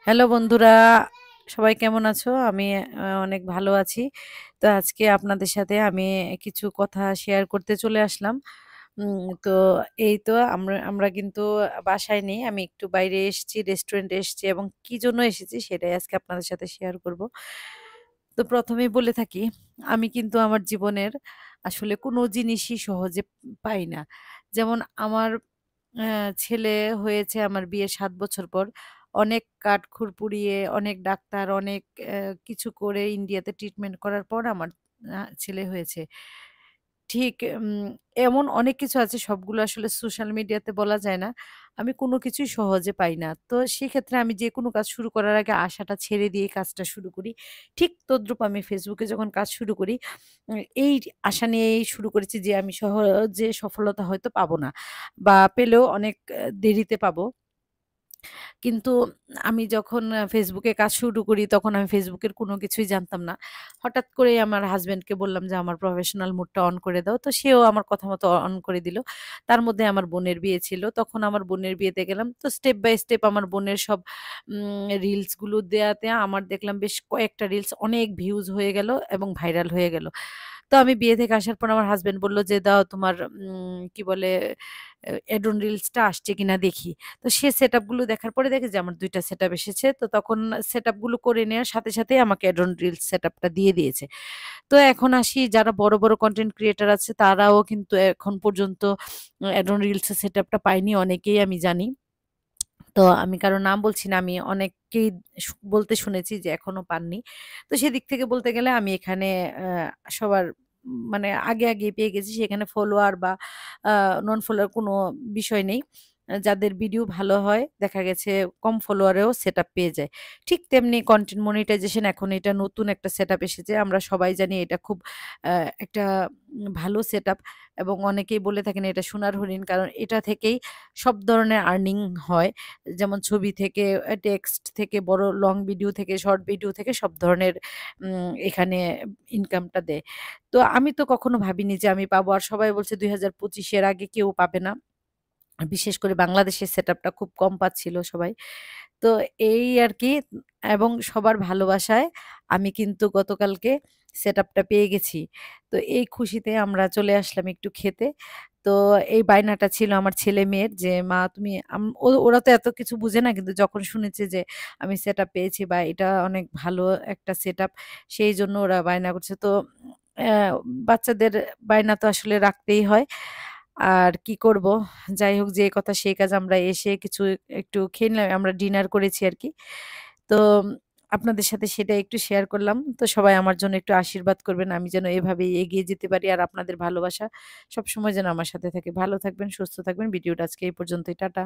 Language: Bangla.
হ্যালো বন্ধুরা, সবাই কেমন আছো? আমি অনেক ভালো আছি। তো আজকে আপনাদের সাথে আমি কিছু কথা শেয়ার করতে চলে আসলাম। তো এই তো আমরা কিন্তু বাসায় নেই। আমি একটু বাইরে এসেছি, রেস্টুরেন্টে এসেছি এবং কি জন্য এসেছি সেটাই আজকে আপনাদের সাথে শেয়ার করব। তো ১ম এই বলে থাকি, আমি কিন্তু আমার জীবনের আসলে কোনো জিনিসই সহজে পাই না। যেমন আমার ছেলে হয়েছে আমার বিয়ের ৭ বছর পর। অনেক কাঠখড় পুড়িয়ে, অনেক ডাক্তার, অনেক কিছু করে ইন্ডিয়াতে ট্রিটমেন্ট করার পর আমার ছেলে হয়েছে। ঠিক এমন অনেক কিছু আছে সবগুলো আসলে সোশ্যাল মিডিয়াতে বলা যায় না। আমি কোনো কিছুই সহজে পাই না। তো সেক্ষেত্রে আমি যেকোনো কাজ শুরু করার আগে আশাটা ছেড়ে দিয়ে কাজটা শুরু করি। ঠিক তদ্রূপ আমি ফেসবুকে যখন কাজ শুরু করি, এই আশা নিয়েই শুরু করেছি যে আমি সহজে সফলতা হয়তো পাবো না। বা পেলেও অনেক দেরিতে পাবো। কিন্তু আমি যখন Facebook এ কাজ শুরু করি তখন আমি Facebook এর কোনো কিছুই জানতাম না। হঠাৎ করেই আমার হাসব্যান্ডকে বললাম যে, "আমার প্রফেশনাল মুডটা অন করে দাও।" তো সেও আমার কথা মতো অন করে দিল। তার মধ্যে আমার বোনের বিয়ে ছিল। তখন আমার বোনের বিয়েতে গেলাম। তো স্টেপ বাই স্টেপ আমার বোনের সব রিলস গুলো দেয়াতে আমার দেখলাম বেশ কয়েকটা রিলস অনেক ভিউজ হয়ে গেল এবং ভাইরাল হয়ে গেল। তো আমি বিয়ে থেকে আসার পর আমার হাসব্যান্ড বলল যে, "দাও তোমার কি বলে অ্যাডন রিলসটা আসছে কিনা দেখি।" তো সে সেটআপ গুলো দেখার পরে দেখে যে আমার ২ টা সেটআপ এসেছে। তো তখন সেটআপ গুলো করে নেওয়ার সাথে, সাথেই আমাকে অ্যাডন রিলস সেটআপটা দিয়ে দিয়েছে। তো এখন আসি যারা বড়, বড় কনটেন্ট ক্রিয়েটর আছে তারাও কিন্তু এখন পর্যন্ত অ্যাডন রিলসের সেটআপটা পায়নি অনেকেই আমি জানি। তো আমি কারো নাম বলছি না। আমি অনেককেই বলতে শুনেছি যে এখনো পাননি। তো সেদিক থেকে বলতে গেলে আমি এখানে সবার মানে আগেই পেয়ে গেছি। সেখানে ফলোয়ার বা আ নন ফলোয়ার কোনো বিষয় নেই। যাদের ভিডিও ভালো হয় দেখা গেছে কম ফলোয়ারেও সেটআপ পেয়ে যায়। ঠিক তেমনি কনটেন্ট মনিটাইজেশন এখন এটা নতুন একটা সেটআপ এসেছে। আমরা সবাই জানি এটা খুব আ একটা ভালো সেটআপ এবং অনেকেই বলে থাকেন এটা সোনার হরিণ। কারণ এটা থেকেই সব ধরনের আর্নিং হয়। যেমন ছবি থেকে, টেক্সট থেকে, বড় লং ভিডিও থেকে, শর্ট ভিডিও থেকে সব ধরনের এখানে ইনকামটা দেয়। তো আমি তো কখনো ভাবিনি যে আমি পাবো। আর সবাই বলছে ২০২৫ এর আগে কেউ পাবে না। বিশেষ করে বাংলাদেশের সেটআপটা খুব কম পাচ্ছিল সবাই। তো এই আরকি এবং সবার ভালোবাসায় আমি কিন্তু গতকালকে সেটআপটা পেয়ে গেছি। তো এই খুশিতে আমরা চলে আসলাম একটু খেতে। তো এই বায়নাটা ছিল আমার ছেলে-মেয়ের যে, "মা তুমি" ওরা তো এত কিছু বুঝে না কিন্তু যখন শুনেছে যে আমি সেটআপ পেয়েছি বা এটা অনেক ভালো একটা সেটআপ সেইজন্য ওরা বায়না করছে। তো অ্যা বাচ্চাদের বায়না তো আসলে রাখতেই হয়। আর কি করব? যাই হোক যে কথা সেই কাজ আমরা এসে কিছু একটু খেয়ে নিলাম। আমরা ডিনার করেছি আরকি। তো আপনাদের সাথে সেটা একটু শেয়ার করলাম। তো সবাই আমার জন্য একটু আশীর্বাদ করবেন। আমি যেন এভাবেই এগিয়ে যেতে পারি। আর আপনাদের ভালোবাসা সবসময় যেন আমার সাথে থাকে। ভালো থাকবেন, সুস্থ থাকবেন। ভিডিওটা আজকে এই পর্যন্তই। টাটা।